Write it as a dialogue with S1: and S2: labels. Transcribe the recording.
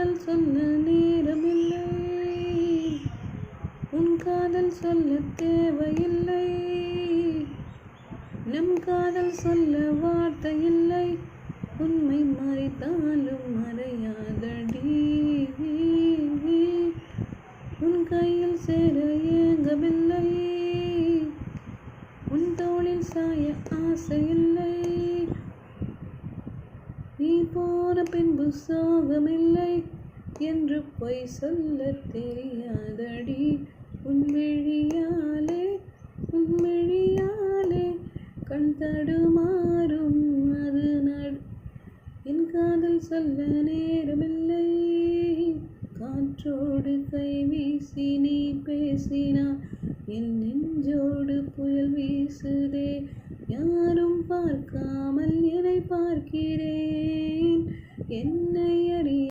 S1: காதல் சொல்ல நேரமில்லை, உன் காதல் சொல்ல தேவையில்லை, நம் காதல் சொல்ல வார்த்தை இல்லை, உண்மை மறைத்தாலும் மறையாதடி, உன் கையில் சேர ஏங்கவில்லை, உன் தோளில் சாய ஆசையில்லை, நீ போன பின்பு சோகமில்லை என்று பொய் சொல்ல தெரியாதடி, உன் விழியாலே கண் தடுமாறும் அது என் காதல் சொல்ல நேரமில்லை, காற்றோடு கை வீசி நீ பேசினா என் நெஞ்சோடு புயல் வீசுதடி.